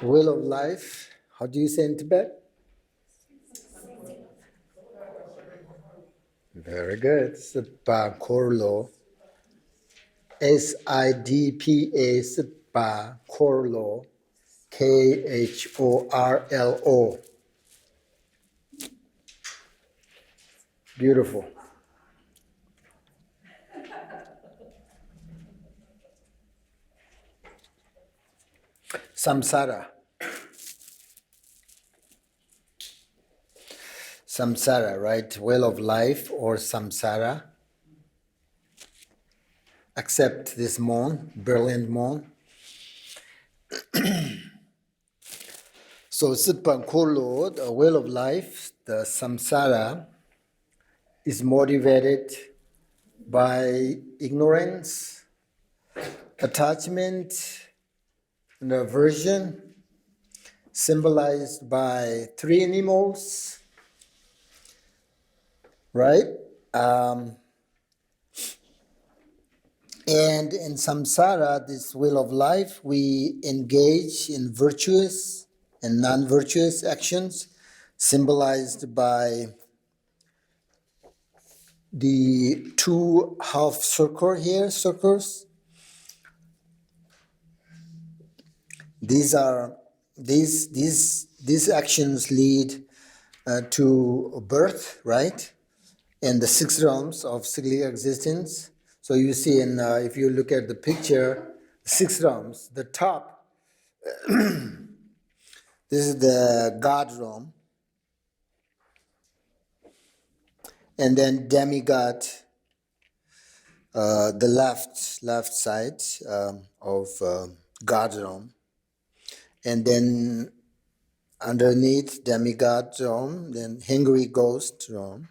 Wheel of life. How do you say in Tibet? Very good. Sipé khorlo. SIDPA sipé khorlo. KHORLO. Beautiful. Samsara. Samsara, right? Wheel of life or samsara. Accept this moon, brilliant moon. So Sipé khorlo, the wheel of life, the samsara, is motivated by ignorance, attachment, and aversion, symbolized by three animals, right? And in samsara, this wheel of life, we engage in virtuous and non-virtuous actions, symbolized by the two half circle here, circles. These actions lead to birth, right? And the six realms of cyclic existence. So you see, if you look at the picture, six realms. The top, this is the God realm, and then demigod, the left side of God realm, and then underneath demigod realm, then hungry ghost realm,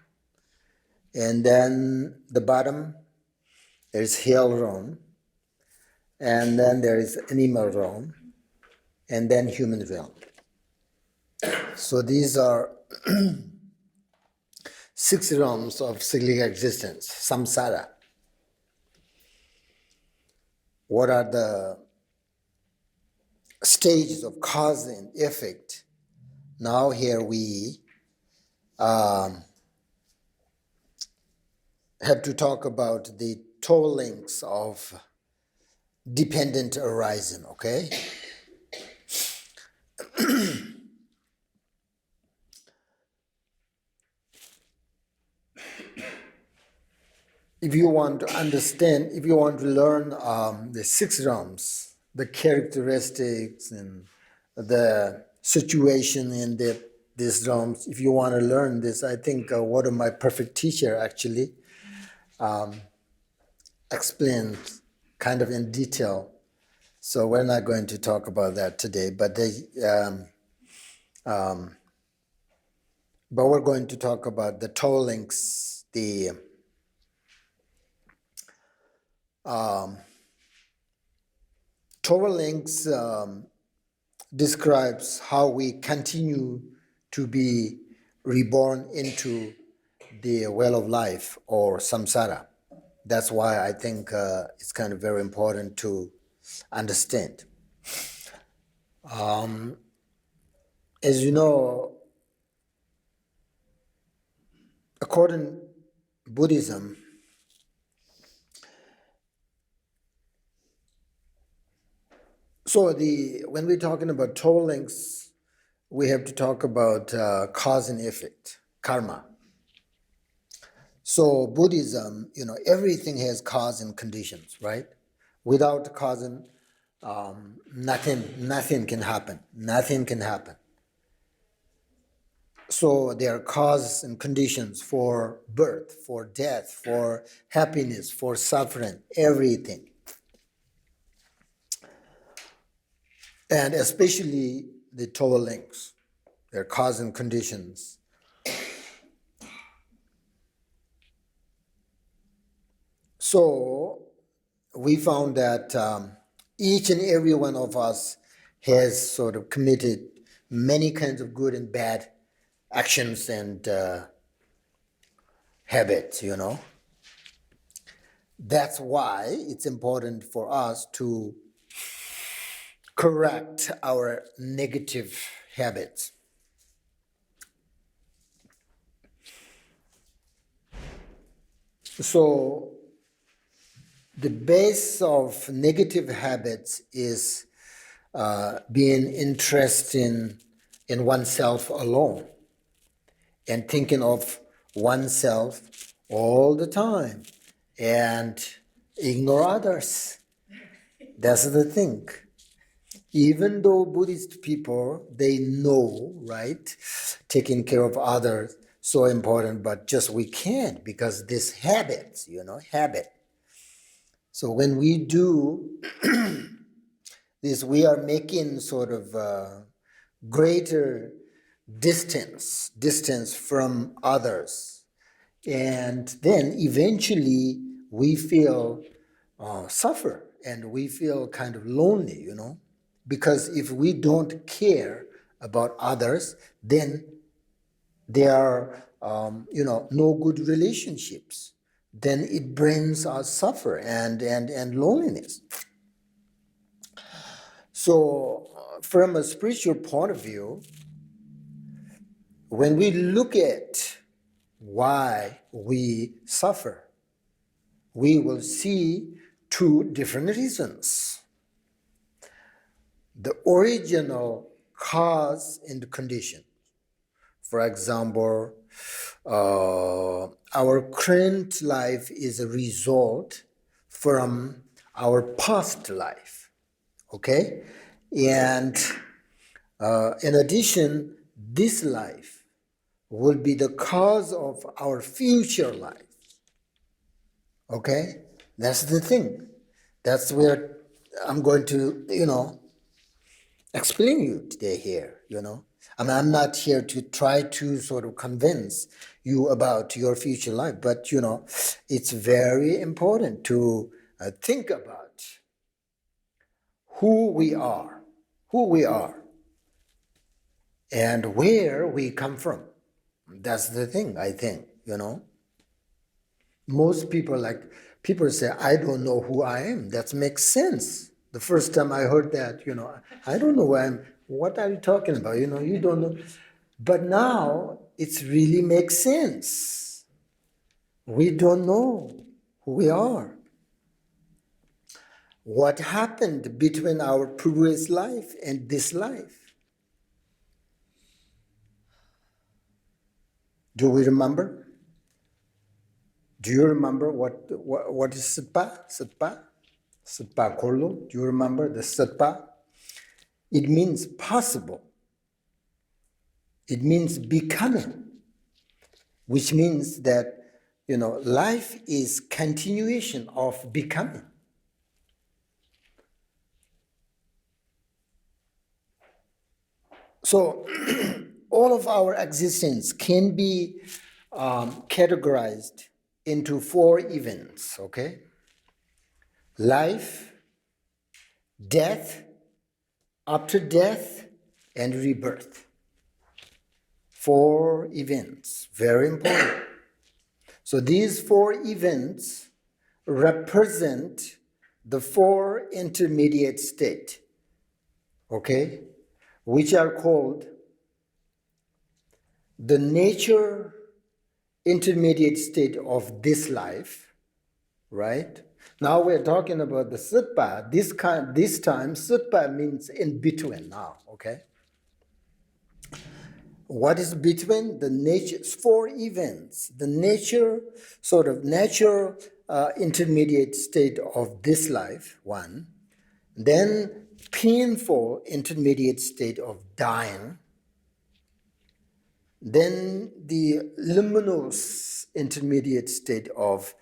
and then the bottom there's hell realm, and then there is animal realm, and then human realm. So these are six realms of cyclic existence, samsara. What are the stages of cause and effect? Now here we have to talk about the toll links of dependent arising, okay? If you want to understand, if you want to learn the six realms, the characteristics and the situation in these realms, if you want to learn this, I think one of my perfect teacher actually explained kind of in detail. So we're not going to talk about that today, but we're going to talk about the toll links, the toll links describes how we continue to be reborn into the well of life or samsara. That's why I think it's kind of very important to understand. As you know, according to Buddhism, so when we're talking about toll links, we have to talk about cause and effect, karma. So Buddhism, everything has cause and conditions, right? Without cause and nothing can happen. Nothing can happen. So there are causes and conditions for birth, for death, for happiness, for suffering, everything. And especially the toll links, their cause and conditions. So we found that each and every one of us has sort of committed many kinds of good and bad actions and habits, That's why it's important for us to correct our negative habits. So the base of negative habits is being interested in oneself alone and thinking of oneself all the time and ignore others. That's the thing. Even though Buddhist people, they know, right, taking care of others so important, but just we can't because this habit, habit. So when we do this, we are making sort of greater distance from others. And then eventually we feel suffer and we feel kind of lonely, because if we don't care about others, then there are, no good relationships. Then it brings us suffer and loneliness. So, from a spiritual point of view, when we look at why we suffer, we will see two different reasons. The original cause and condition. For example, our current life is a result from our past life, okay? And in addition, this life will be the cause of our future life. Okay? That's the thing. That's where I'm going to, explain you today here. I'm not here to try to sort of convince you about your future life, but, it's very important to think about who we are, and where we come from. That's the thing, I think. Most people say, I don't know who I am. That makes sense. The first time I heard that, I don't know who I am. What are you talking about? You don't know. But now it really makes sense. We don't know who we are. What happened between our previous life and this life? Do we remember? Do you remember what is sipé? Sipé khorlo. Do you remember the sipé? It means possible. It means becoming, which means that, life is continuation of becoming. So all of our existence can be categorized into 4 events, okay? Life, death, after death, and rebirth. 4 events, very important. So these 4 events represent the 4 intermediate states, okay, which are called the nature intermediate state of this life, right? Now we're talking about the sutpa. This time, sutpa means in between now, okay? What is between the nature, 4 events, the nature, sort of natural intermediate state of this life, 1, then painful intermediate state of dying, then the luminous intermediate state of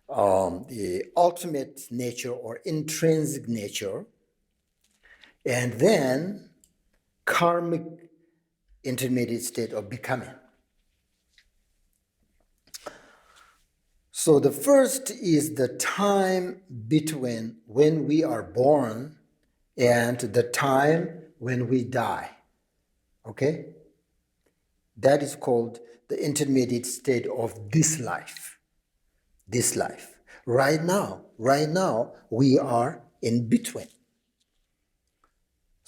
the ultimate nature or intrinsic nature, and then karmic intermediate state of becoming. So the first is the time between when we are born and the time when we die. Okay? That is called the intermediate state of this life. This life. Right now, we are in between.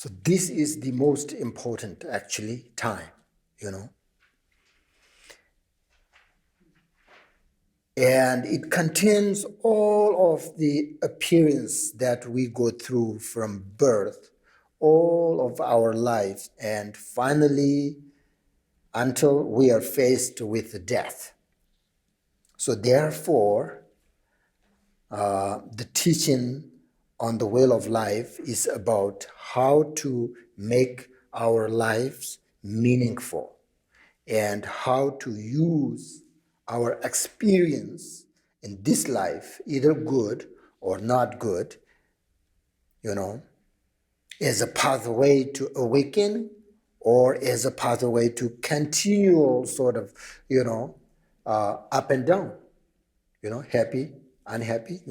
So this is the most important, actually, time, And it contains all of the appearance that we go through from birth, all of our lives, and finally, until we are faced with death. So therefore, the teaching on the wheel of life is about how to make our lives meaningful and how to use our experience in this life, either good or not good, as a pathway to awaken or as a pathway to continual sort of, up and down, happy, unhappy,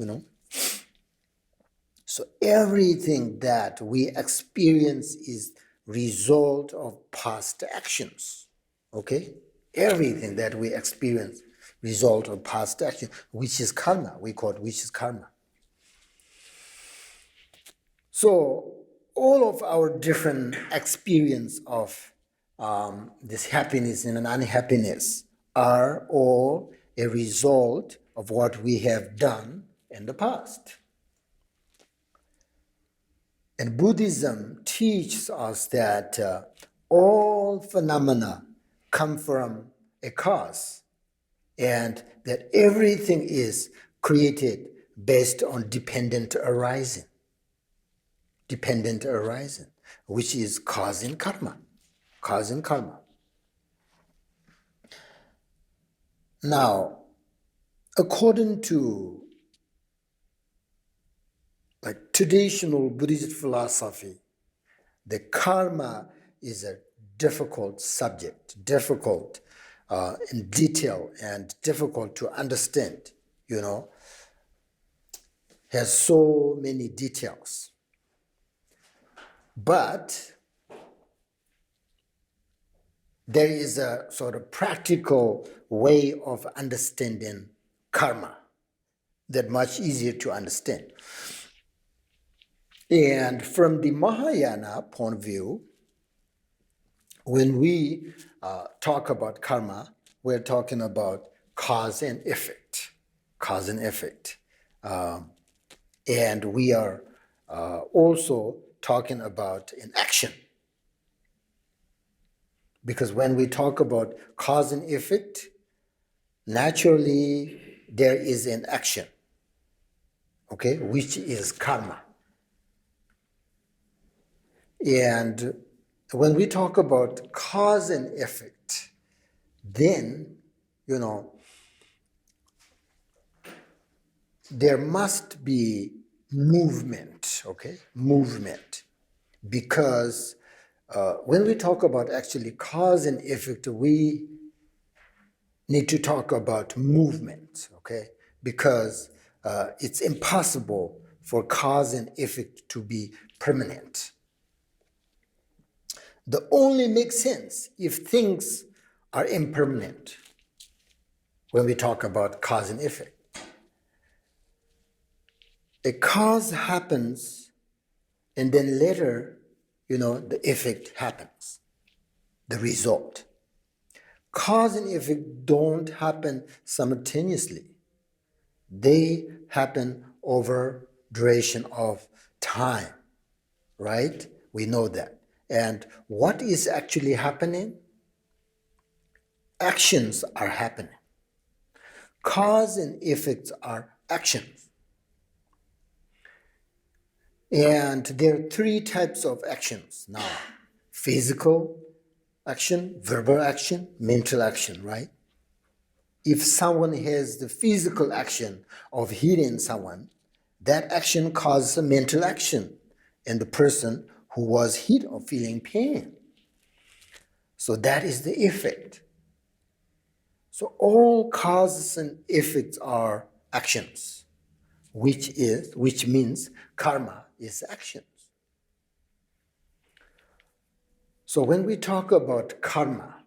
So everything that we experience is result of past actions, okay? Everything that we experience result of past action, which is karma. We call it which is karma. So all of our different experience of this happiness and unhappiness are all a result of what we have done in the past. And Buddhism teaches us that all phenomena come from a cause and that everything is created based on dependent arising, which is causing karma. Now, according to traditional Buddhist philosophy, the karma is a difficult subject, difficult in detail and difficult to understand, has so many details. But there is a sort of practical way of understanding karma that much easier to understand. And from the Mahayana point of view, when we talk about karma, we're talking about cause and effect. And we are also talking about an action. Because when we talk about cause and effect, naturally there is an action, okay, which is karma. And when we talk about cause and effect, then, there must be movement, okay? Movement. Because when we talk about actually cause and effect, we need to talk about movement, okay? Because it's impossible for cause and effect to be permanent. They only make sense if things are impermanent when we talk about cause and effect. A cause happens and then later, the effect happens, the result. Cause and effect don't happen simultaneously. They happen over duration of time, right? We know that. And what is actually happening? Actions are happening. Cause and effects are actions. And there are three types of actions now. Physical action, verbal action, mental action, right? If someone has the physical action of hitting someone, that action causes a mental action in the person who was hit or feeling pain. So that is the effect. So all causes and effects are actions, which means karma is actions. So when we talk about karma,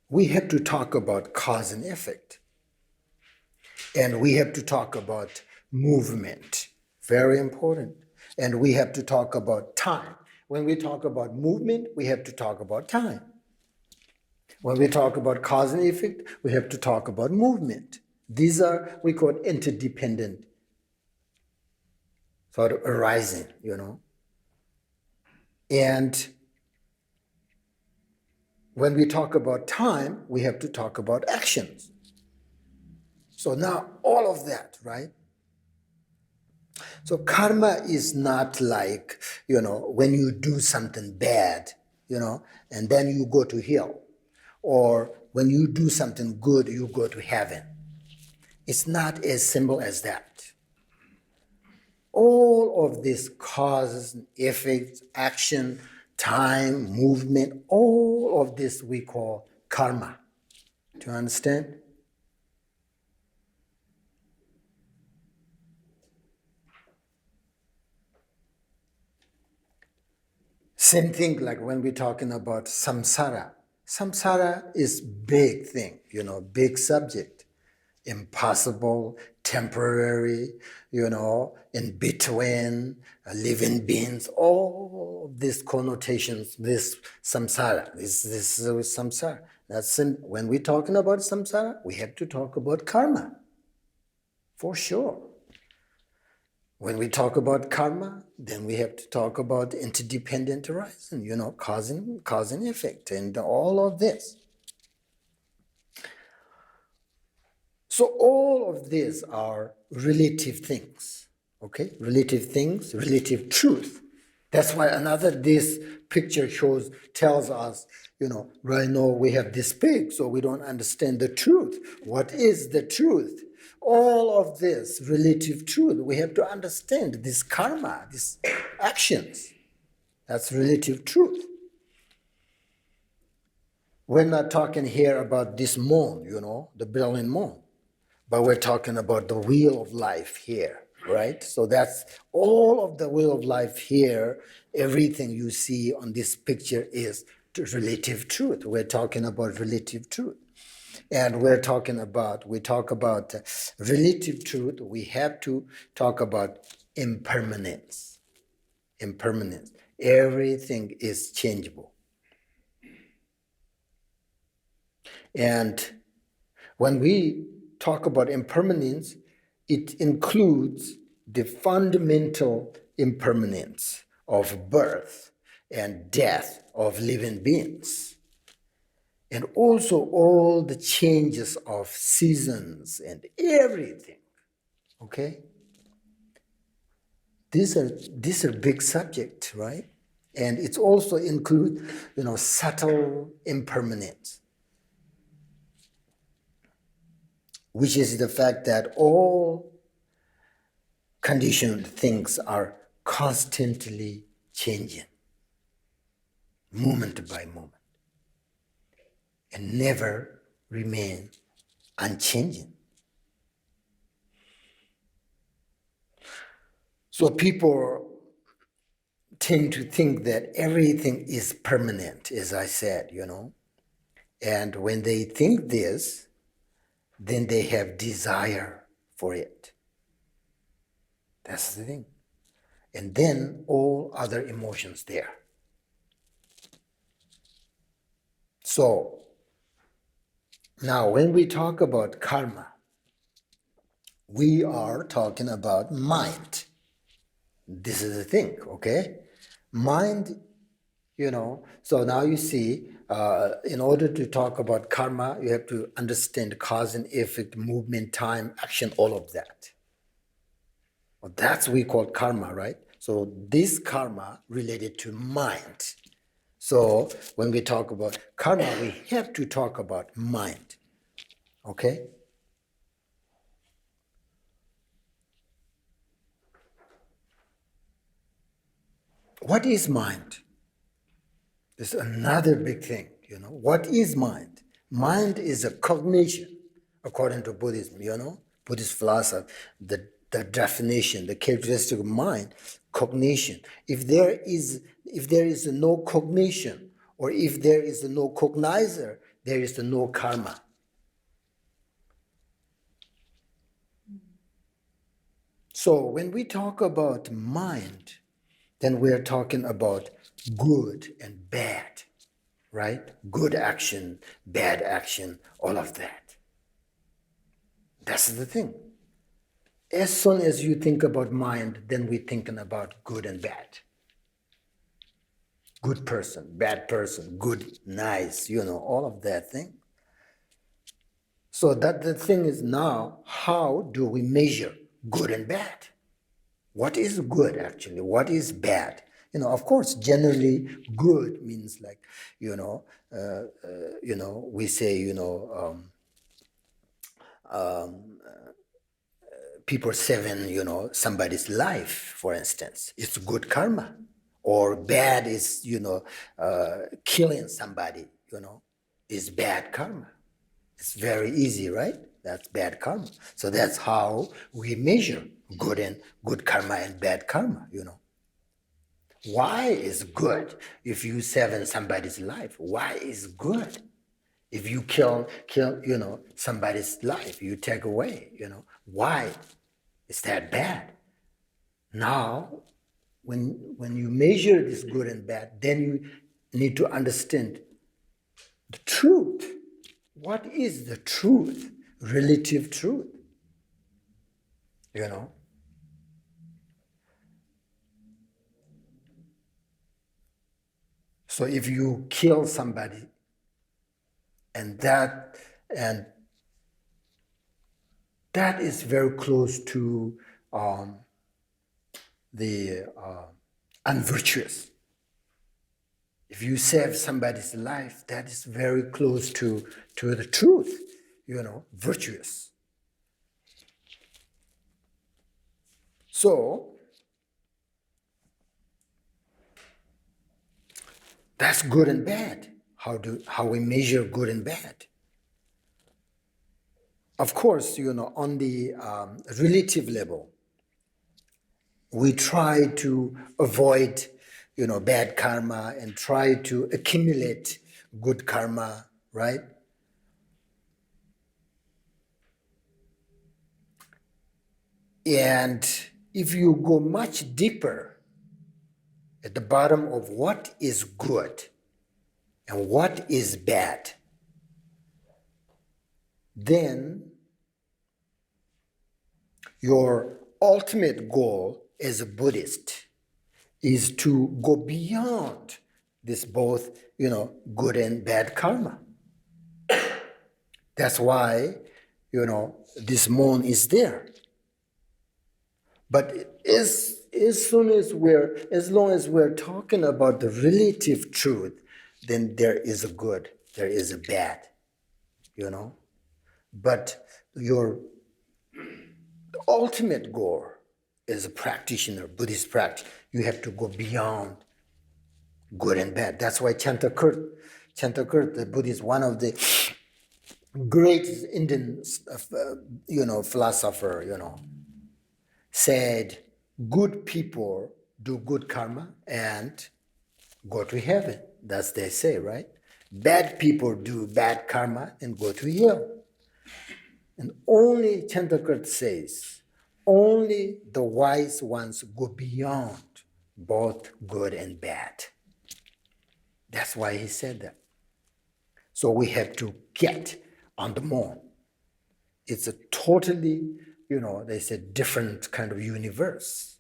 we have to talk about cause and effect. And we have to talk about movement. Very important. And we have to talk about time. When we talk about movement, we have to talk about time. When we talk about cause and effect, we have to talk about movement. These are, we call interdependent sort of arising, And when we talk about time, we have to talk about actions. So now all of that, right? So karma is not like, when you do something bad, and then you go to hell. Or when you do something good, you go to heaven. It's not as simple as that. All of this causes, effects, action, time, movement, all of this we call karma. Do you understand? Same thing like when we're talking about samsara. Samsara is big thing, big subject. Impossible, temporary, in between, living beings, all these connotations, this samsara, this is samsara. When we're talking about samsara, we have to talk about karma, for sure. When we talk about karma, then we have to talk about interdependent arising, cause and effect, and all of this. So all of these are relative things, okay? Relative things, relative truth. That's why this picture tells us, right now we have this pig, so we don't understand the truth. What is the truth? All of this relative truth, we have to understand this karma, these actions. That's relative truth. We're not talking here about this moon, the Berlin moon. But we're talking about the wheel of life here, right? So that's all of the wheel of life here. Everything you see on this picture is relative truth. We're talking about relative truth. And we talk about relative truth. We have to talk about impermanence. Impermanence. Everything is changeable. And when we talk about impermanence, it includes the fundamental impermanence of birth and death of living beings, and also all the changes of seasons and everything. Okay? These are big subjects, right? And it also includes, subtle impermanence, which is the fact that all conditioned things are constantly changing, moment by moment, and never remain unchanging. So people tend to think that everything is permanent, as I said, And when they think this, then they have desire for it. That's the thing. And then all other emotions there. So now when we talk about karma, we are talking about mind. This is the thing, okay? Mind, so now you see, in order to talk about karma, you have to understand cause and effect, movement, time, action, all of that. Well, that's we call karma, right? So this karma related to mind. So when we talk about karma, we have to talk about mind, okay? What is mind? This is another big thing, What is mind? Mind is a cognition, according to Buddhism, Buddhist philosophy, the definition, the characteristic of mind, cognition. If there is no cognition, or if there is no cognizer, there is no karma. So when we talk about mind, then we're talking about good and bad, right? Good action, bad action, all of that. That's the thing. As soon as you think about mind, then we're thinking about good and bad. Good person, bad person, good, nice, all of that thing. So that the thing is now, how do we measure good and bad? What is good actually? What is bad? Of course, generally good means like, we say, people saving, somebody's life, for instance. It's good karma. Or bad is, killing somebody, is bad karma. It's very easy, right? That's bad karma. So that's how we measure good karma and bad karma, Why is good if you save somebody's life? Why is good? If you kill, somebody's life, you take away, Why is that bad? Now, when you measure this good and bad, then you need to understand the truth. What is the truth? Relative truth. So if you kill somebody and that is very close to the unvirtuous. If you save somebody's life, that is very close to the truth, virtuous. So that's good and bad. How we measure good and bad. Of course, on the relative level, we try to avoid, bad karma and try to accumulate good karma, right? And if you go much deeper at the bottom of what is good and what is bad, then your ultimate goal as a Buddhist is to go beyond this both, good and bad karma. That's why, this moon is there. But as long as we're talking about the relative truth, then there is a good, there is a bad, But your ultimate goal as a practitioner, Buddhist practice, you have to go beyond good and bad. That's why Chantakurt, the Buddhist, one of the great Indian, philosopher, said, good people do good karma and go to heaven. That's they say, right? Bad people do bad karma and go to hell. And only Chantakurt says, only the wise ones go beyond both good and bad. That's why he said that. So we have to get on the moon. It's a totally, they said different kind of universe,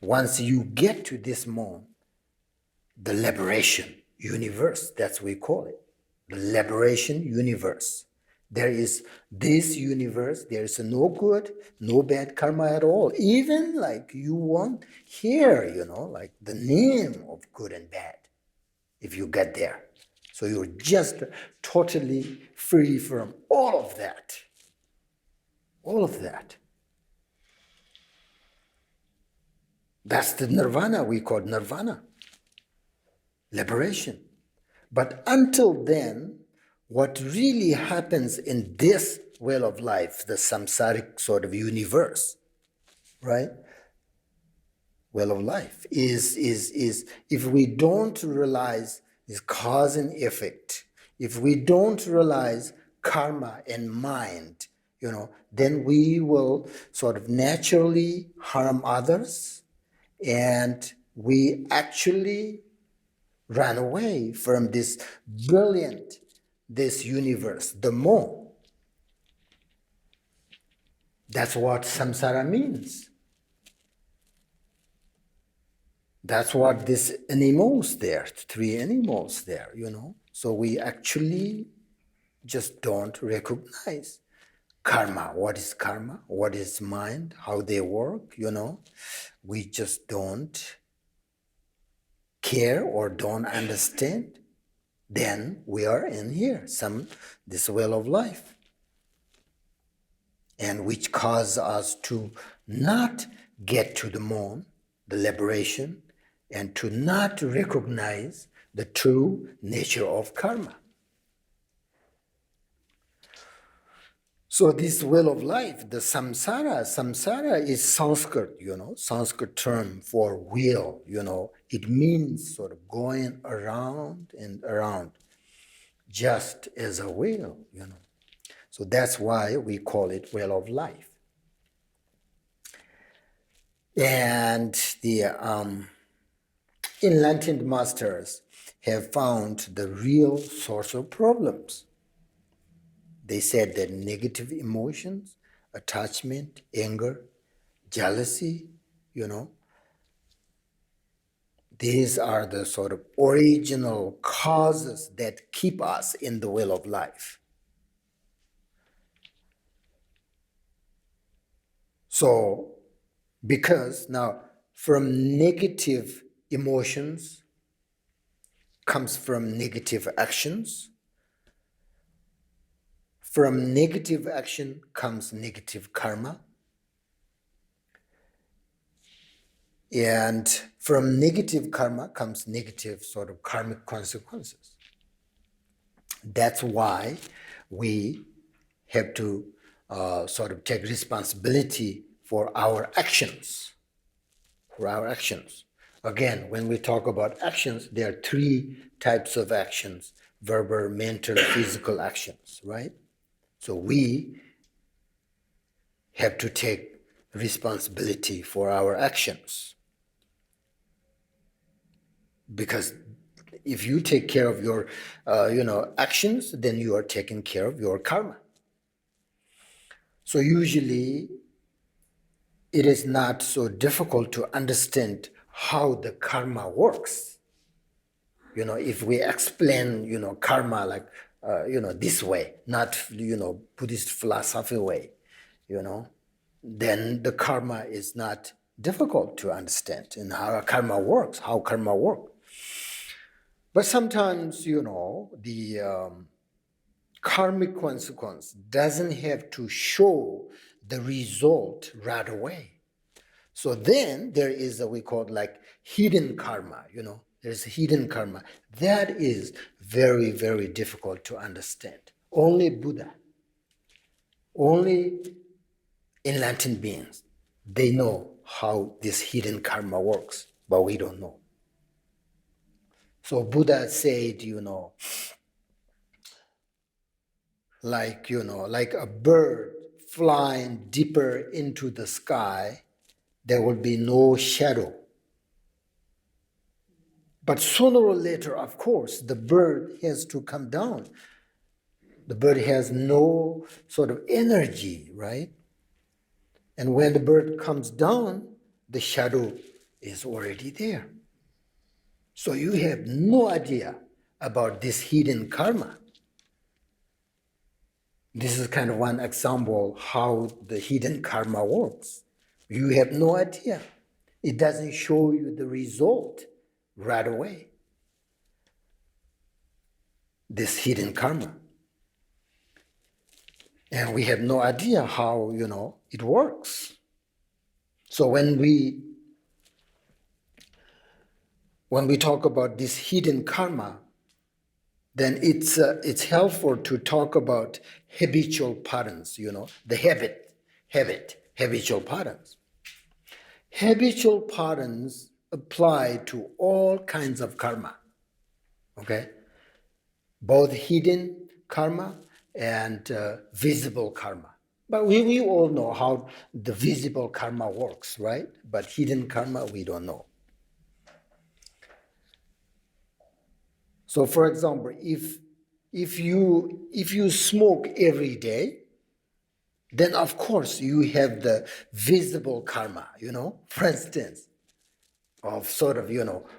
Once you get to this moon, the liberation universe, that's what we call it, the liberation universe. There is this universe, there is no good, no bad karma at all. Even like you won't hear, like the name of good and bad if you get there. So you're just totally free from all of that. All of that. That's the nirvana we call nirvana. Liberation. But until then, what really happens in this well of life, the samsaric sort of universe, right? Well of life is if we don't realize this cause and effect, if we don't realize karma and mind, then we will sort of naturally harm others and we actually run away from this brilliant, this universe, the more. That's what samsara means. That's what these animals there, three animals there, So we actually just don't recognize karma. What is karma? What is mind? How they work, We just don't care or don't understand. Then we are in here, this well of life. And which cause us to not get to the moon, the liberation, and to not recognize the true nature of karma. So this well of life, the samsara is Sanskrit, Sanskrit term for wheel, It means sort of going around and around, just as a wheel, So that's why we call it well of life. And the enlightened masters have found the real source of problems. They said that negative emotions, attachment, anger, jealousy, these are the sort of original causes that keep us in the well of life. So, because now from negative emotions comes from negative actions. From negative action comes negative karma. And from negative karma comes negative sort of karmic consequences. That's why we have to sort of take responsibility for our actions. Again, when we talk about actions, there are three types of actions: verbal, mental, physical actions, right? So we have to take responsibility for our actions. Because if you take care of your, actions, then you are taking care of your karma. So usually, it is not so difficult to understand how the karma works. If we explain, karma like, this way, not, Buddhist philosophy way, then the karma is not difficult to understand and how karma works. But sometimes, the karmic consequence doesn't have to show the result right away. So then there is we call it like hidden karma, There's hidden karma. That is very, very difficult to understand. Only Buddha, only enlightened beings, they know how this hidden karma works, but we don't know. So Buddha said, like a bird flying deeper into the sky, there will be no shadow. But sooner or later, of course, the bird has to come down. The bird has no sort of energy, right? And when the bird comes down, the shadow is already there. So you have no idea about this hidden karma. This is kind of one example how the hidden karma works. You have no idea. It doesn't show you the result right away. This hidden karma. And we have no idea how, it works. So when we talk about this hidden karma, then it's helpful to talk about habitual patterns, the habitual patterns. Habitual patterns apply to all kinds of karma, okay? Both hidden karma and visible karma. But we all know how the visible karma works, right? But hidden karma, we don't know. So, for example, if you smoke every day, then of course you have the visible karma, for instance, of sort of,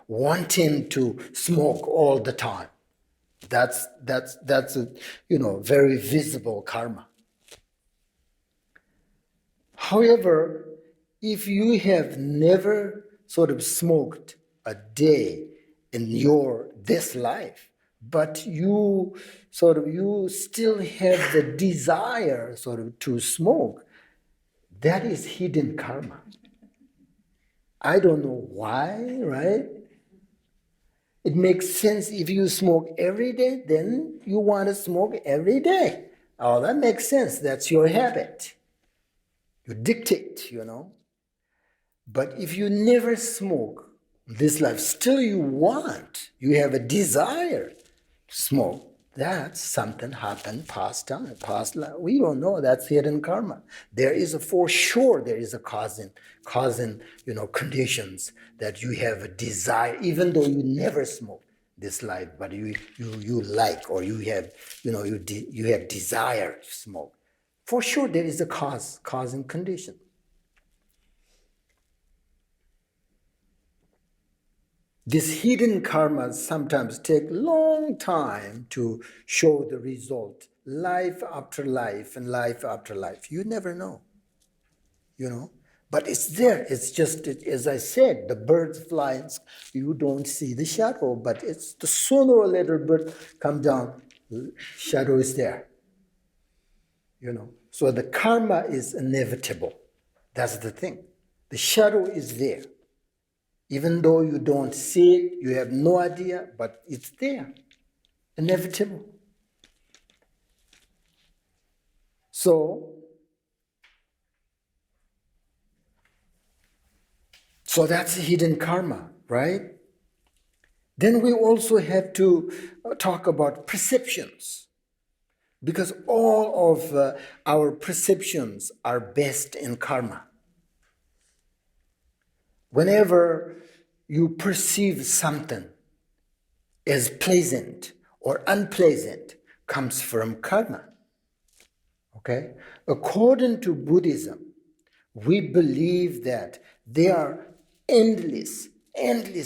wanting to smoke all the time. That's a, very visible karma. However, if you have never sort of smoked a day in your this life, but you still have the desire sort of to smoke, that is hidden karma. I don't know why, right? It makes sense if you smoke every day, then you want to smoke every day. Oh, that makes sense. That's your habit. You dictate. But if you never smoke this life, still you have a desire to smoke. That's something happened past time, past life. We don't know. That's hidden karma. For sure, there is a causing, conditions that you have a desire, even though you never smoke this life, but you like, or you have, you have desire to smoke. For sure, there is a causing condition. These hidden karmas sometimes take long time to show the result, life after life and life after life. You never know. But it's there. It's just, as I said, the birds fly, you don't see the shadow, but it's the sooner or later bird come down, shadow is there. So the karma is inevitable. That's the thing. The shadow is there. Even though you don't see it, you have no idea, but it's there, inevitable. So that's hidden karma, right? Then we also have to talk about perceptions, because all of our perceptions are based in karma. Whenever you perceive something as pleasant or unpleasant, comes from karma. Okay? According to Buddhism, we believe that there are endless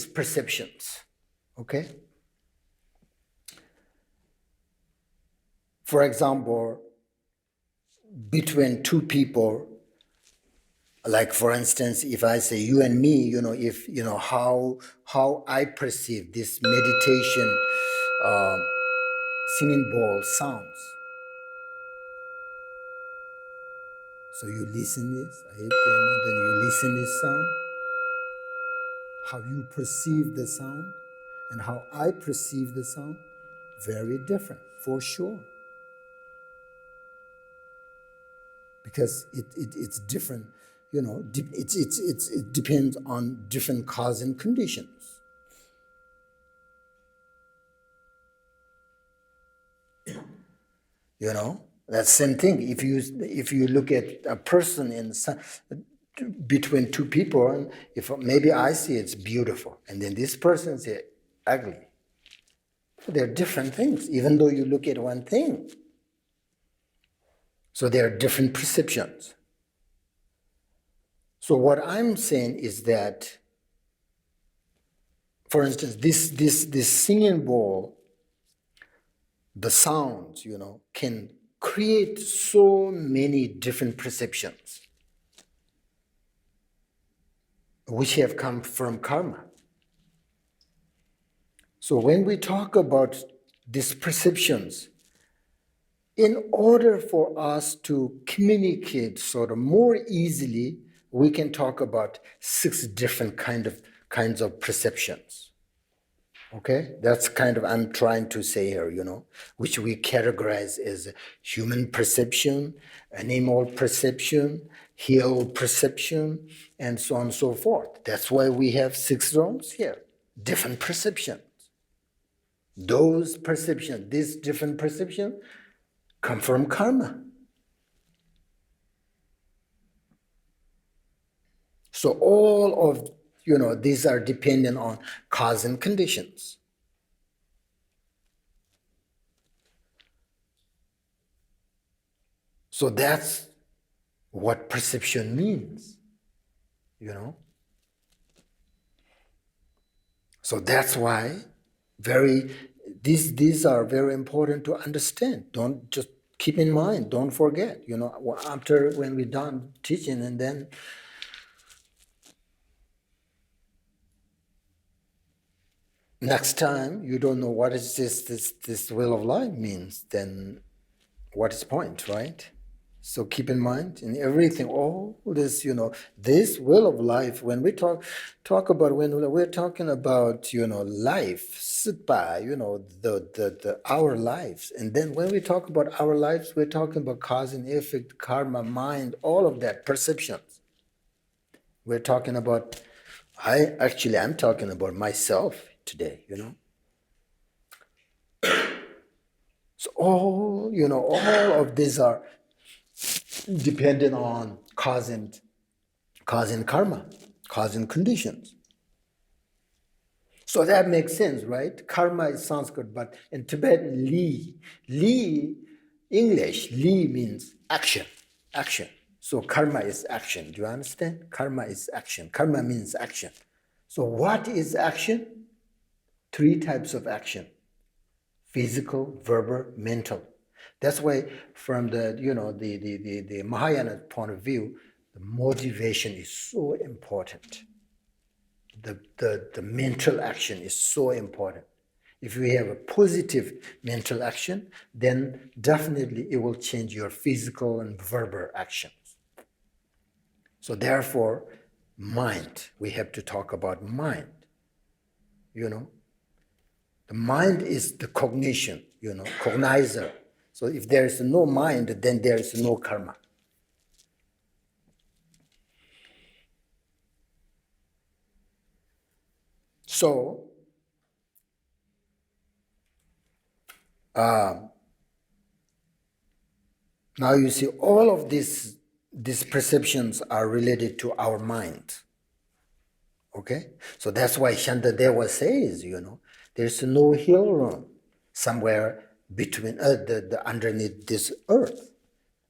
perceptions. Okay? For example, between two people, like for instance, if I say you and me, if how I perceive this meditation singing bowl sounds. So you listen this, then you listen this sound, how you perceive the sound, and how I perceive the sound, very different, for sure. Because it's different, it depends on different cause and conditions. That same thing. If you look at a person between two people, and if maybe I see it's beautiful, and then this person says ugly, they're different things, even though you look at one thing. So there are different perceptions. So what I'm saying is that, for instance, this singing bowl, the sounds, can create so many different perceptions, which have come from karma. So when we talk about these perceptions, in order for us to communicate sort of more easily, we can talk about 6 different kinds of perceptions. Okay, that's kind of I'm trying to say here, which we categorize as human perception, animal perception, hill perception, and so on and so forth. That's why we have 6 realms here, different perceptions. Those perceptions, this different perception, come from karma. So all of these are dependent on cause and conditions. So that's what perception means, you know. So that's why these are very important to understand. Don't just keep in mind, don't forget, you know, after when we're done teaching, and then next time you don't know what is this will of life means, then what is the point, right? So keep in mind in everything, all this, you know, this will of life, when we talk about, when we're talking about, you know, life, sipé, you know, the our lives. And then when we talk about our lives, we're talking about cause and effect, karma, mind, all of that, perceptions. We're talking about, I'm talking about myself today, you know. So all, you know, all of these are dependent on causing karma, causing conditions. So that makes sense, right? Karma is Sanskrit, but in Tibetan, li, English, li means action, action. So karma is action. Do you understand? Karma is action. Karma means action. So what is action? Three types of action: physical, verbal, mental. That's why from the, you know, the Mahayana point of view, the motivation is so important. The mental action is so important. If you have a positive mental action, then definitely it will change your physical and verbal actions. So therefore, mind, we have to talk about mind, you know. The mind is the cognition, you know, cognizer. So if there is no mind, then there is no karma. So, now you see all of these perceptions are related to our mind. Okay? So that's why Shantadeva says, you know, there's no hill room somewhere between underneath this earth.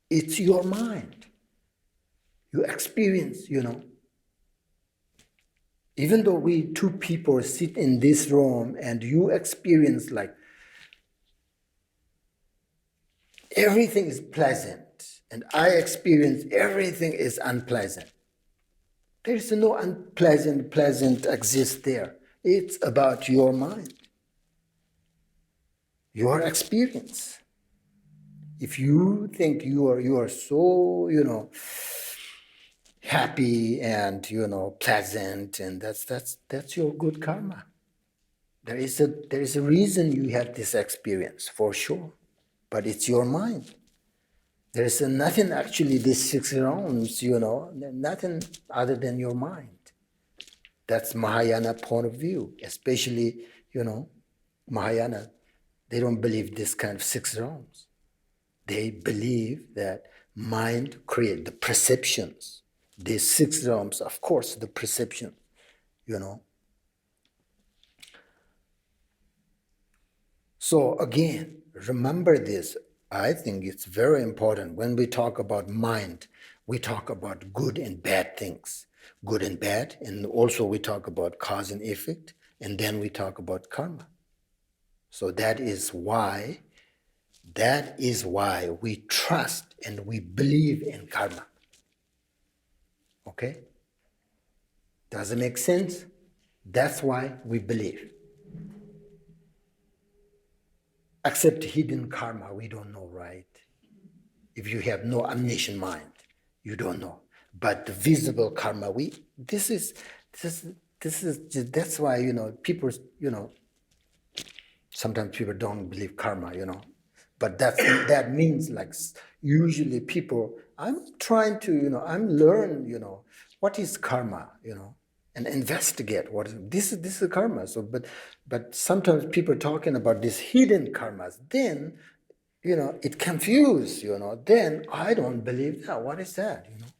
It's your mind. You experience, you know. Even though we two people sit in this room and you experience like everything is pleasant, and I experience everything is unpleasant. There is no unpleasant, pleasant exists there. It's about your mind, your experience. If you think you are so, you know, happy and, you know, pleasant, and that's your good karma. There is a reason you have this experience for sure, but it's your mind. There is nothing actually, these six realms, you know, nothing other than your mind. That's Mahayana point of view, especially, you know, Mahayana, they don't believe this kind of six realms. They believe that mind creates the perceptions. These six realms, of course, the perception, you know. So again, remember this. I think it's very important. When we talk about mind, we talk about good and bad things, good and bad, and also we talk about cause and effect, and then we talk about karma. So that is why we trust and we believe in karma. Okay? Does it make sense? That's why we believe. Except hidden karma, we don't know, right? If you have no omniscient mind, you don't know. But the visible karma, that's why, you know, people, you know, sometimes people don't believe karma, you know. But that means like usually people, I'm trying to, you know, I'm learn, you know, what is karma, you know, and investigate what is this is karma. So but sometimes people talking about these hidden karmas, then, you know, it confused, you know, then I don't believe that. What is that, you know?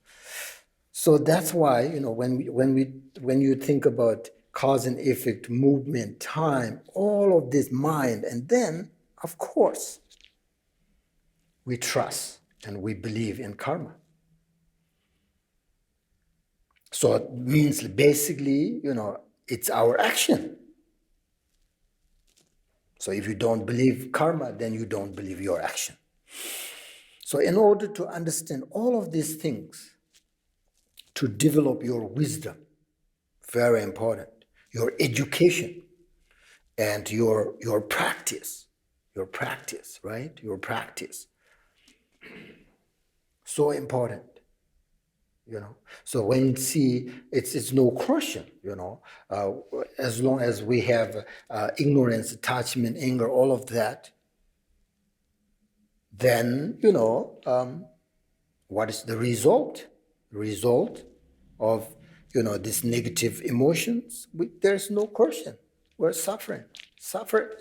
So that's why, you know, when you think about cause and effect, movement, time, all of this mind, and then, of course, we trust. and we believe in karma. So it means basically, it's our action. So if you don't believe karma, then you don't believe your action. So in order to understand all of these things, to develop your wisdom, very important, your education, and your practice, right? Your practice, so important. So when you see, it's no question, as long as we have ignorance, attachment, anger, all of that, then what is the result of these negative emotions? There's no question. We're suffering. Suffer.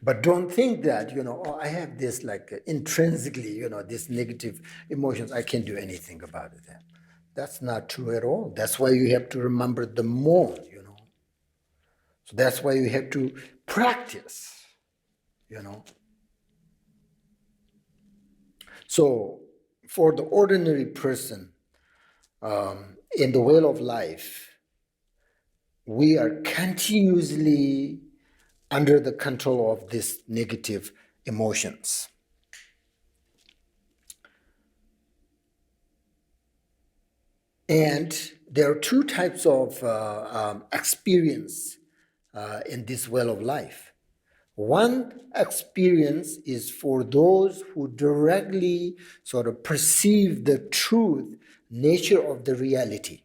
But don't think that, I have this intrinsically, these negative emotions, I can't do anything about it. That's not true at all. That's why you have to remember the more, So that's why you have to practice, So for the ordinary person, in the way of life, we are continuously under the control of these negative emotions. And there are two types of experience in this well of life. One experience is for those who directly sort of perceive the truth, nature of the reality,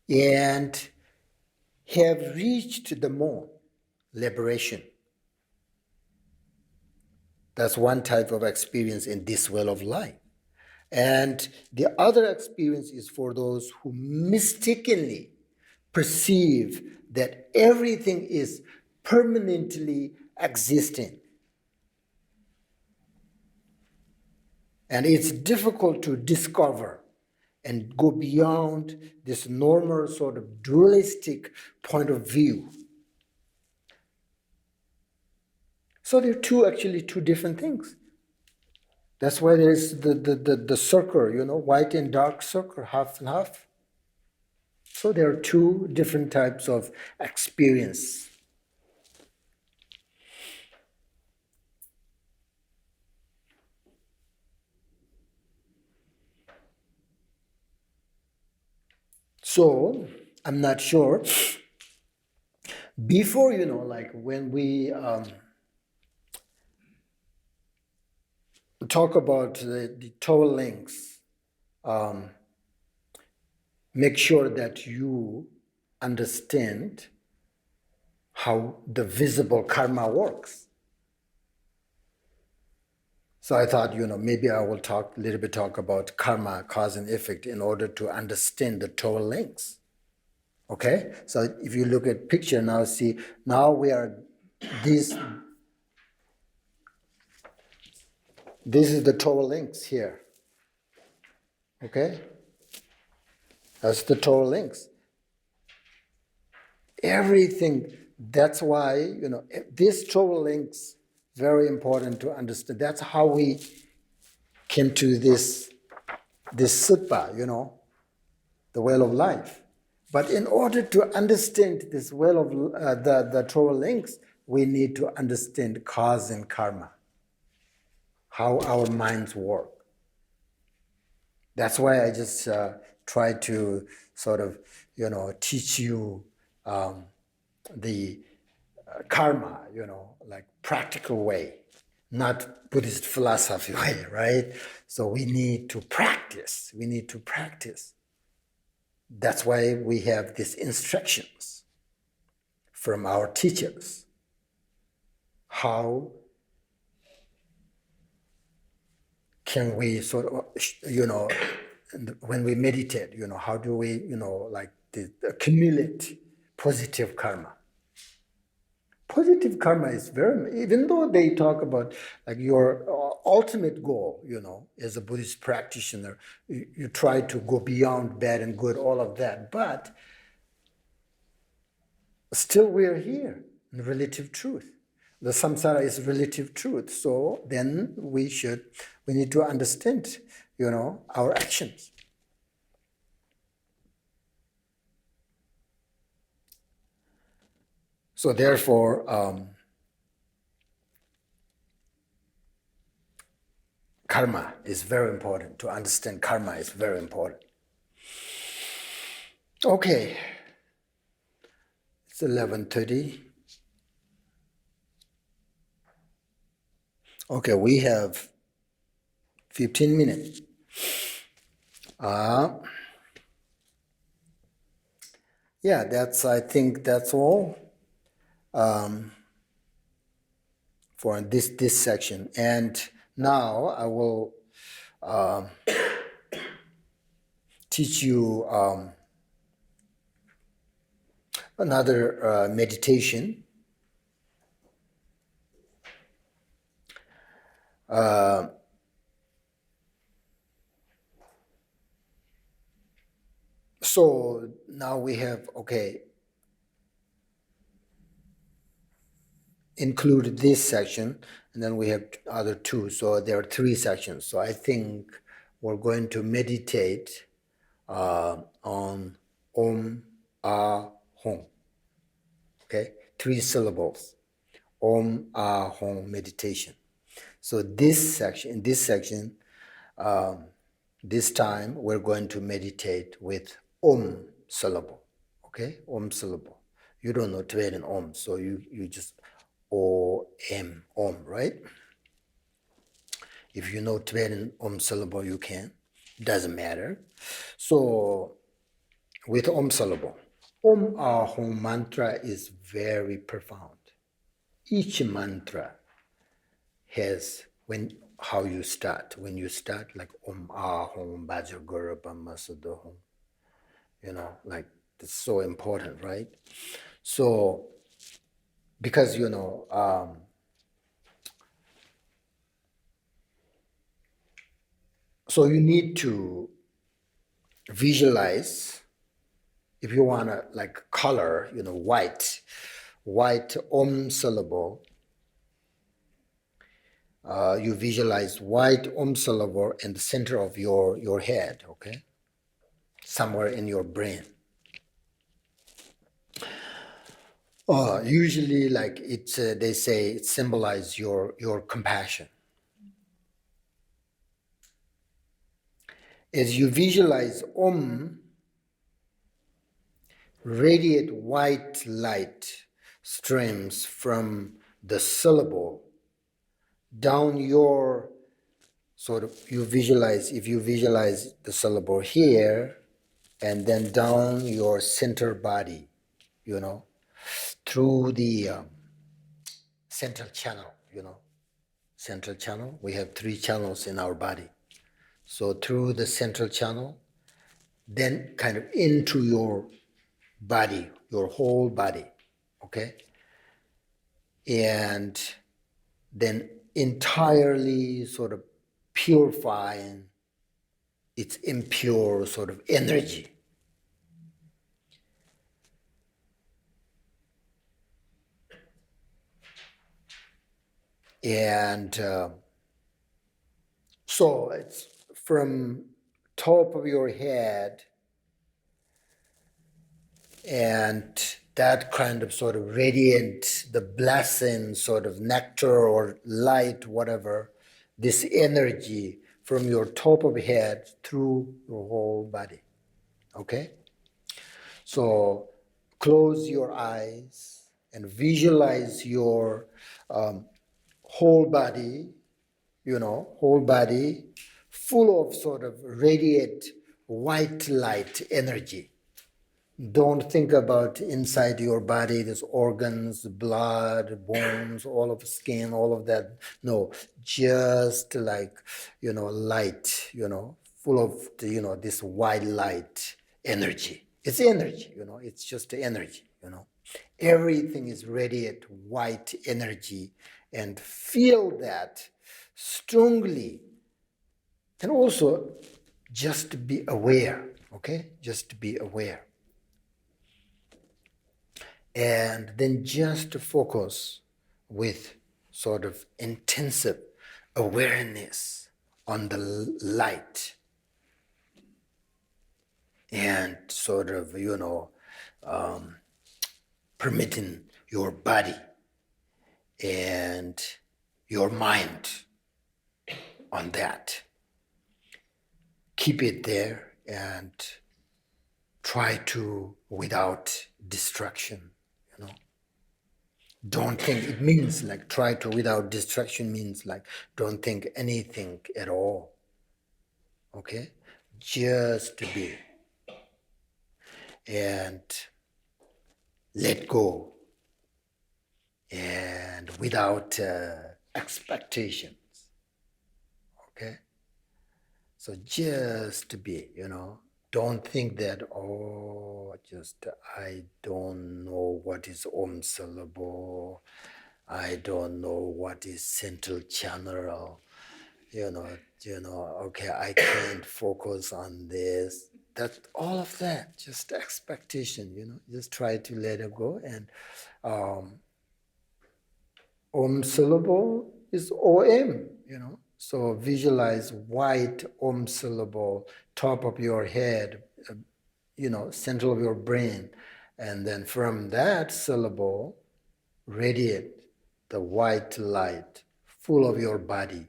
and have reached the more liberation. That's one type of experience in this well of life. And the other experience is for those who mistakenly perceive that everything is permanently existing. And it's difficult to discover and go beyond this normal sort of dualistic point of view. So they're two different things. That's why there's the circle, white and dark circle, half and half. So there are two different types of experience. So I'm not sure. Before, when we talk about the toe links, make sure that you understand how the visible karma works. So I thought, maybe I will talk about karma, cause and effect, in order to understand the toe links. Okay? So if you look at picture now, see, now we are this is the toe links here. Okay? That's the toe links. Everything, that's why, this toe links, very important to understand. That's how we came to this sipé, the well of life. But in order to understand this well of the toe links, we need to understand cause and karma, how our minds work. That's why I just try to sort of, teach you the karma, like practical way, not Buddhist philosophy way, right? So we need to practice. That's why we have these instructions from our teachers. How can we sort of, when we meditate, how do we, accumulate positive karma? Positive karma is even though they talk about your ultimate goal, as a Buddhist practitioner, you try to go beyond bad and good, all of that. But Still we are here in relative truth. The samsara is relative truth. So then we need to understand, our actions. So therefore, karma is very important. To understand karma is very important. Okay, it's 11:30. Okay, we have 15 minutes. Yeah, I think that's all for this section. And now I will teach you another meditation. So now we have, included this section, and then we have other two. So there are three sections. So I think we're going to meditate on Om Ah Hong. Okay, 3 syllables. Om Ah Hong meditation. So in this section, this time we're going to meditate with Om syllable. Okay, Om syllable. You don't know Tibetan Om, so you just O-M, Om, right? If you know Tibetan Om syllable, you can. Doesn't matter. So with Om syllable, Om Ah Hong mantra is very profound. Each mantra has how you start. When you start, like Om Ah Hong Bajagura Bhamasada Hong, like it's so important, right? So because so you need to visualize. If you want to like color, white Om syllable, you visualize white Om syllable in the center of your head, okay? Somewhere in your brain. Usually, like they say it symbolizes your compassion. As you visualize Om, radiate white light streams from the syllable down your if you visualize the syllable here, and then down your center body, through the central channel, central channel. We have 3 channels in our body. So through the central channel, then kind of into your body, your whole body, okay? And then entirely sort of purifying its impure sort of energy. And so it's from top of your head, and that kind of sort of radiant, the blessing, sort of nectar or light, whatever, this energy from your top of head through your whole body. Okay? So close your eyes and visualize your whole body, whole body full of sort of radiant white light energy. Don't think about inside your body, there's organs, blood, bones, all of skin, all of that. No, just like, light, full of, this white light energy. It's energy, it's just energy, Everything is radiant white energy, and feel that strongly. And also just be aware, okay? Just be aware. And then just focus with sort of intensive awareness on the light and sort of, permitting your body and your mind on that. Keep it there and try to without distraction, Don't think, it means like try to without distraction means like don't think anything at all. Okay? Just to be and let go and without expectations. Okay? So just to be, don't think that, I don't know what is Om syllable, I don't know what is central channel, okay, I can't focus on this. That's all of that, just expectation, just try to let it go. And Om syllable is OM, So visualize white Om syllable, top of your head, center of your brain. And then from that syllable, radiate the white light full of your body.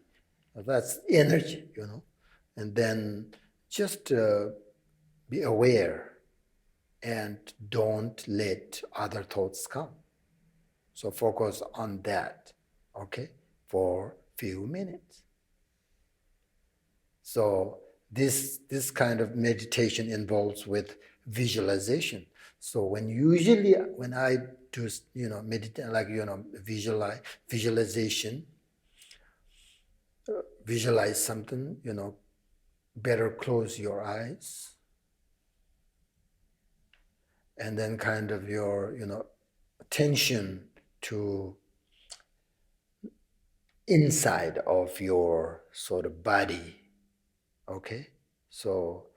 That's energy, And then just be aware and don't let other thoughts come. So focus on that, okay, for few minutes. So this kind of meditation involves with visualization. So when I do, meditate, like, visualization, visualize something, better close your eyes. And then kind of your, attention to inside of your sort of body, okay? So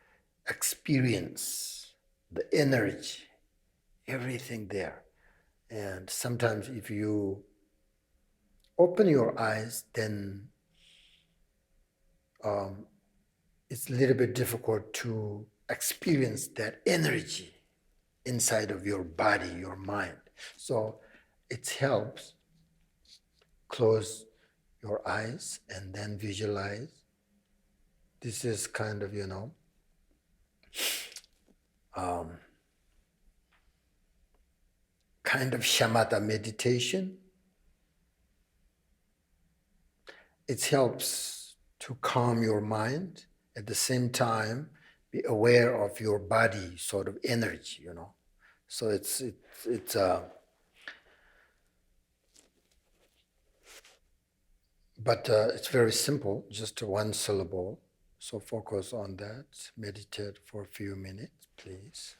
experience the energy, everything there. And sometimes if you open your eyes, then it's a little bit difficult to experience that energy inside of your body, your mind. So it helps close your eyes and then visualize. This is kind of, kind of shamatha meditation. It helps to calm your mind. At the same time, be aware of your body sort of energy, So it's but it's very simple, just one syllable. So focus on that. Meditate for a few minutes, please.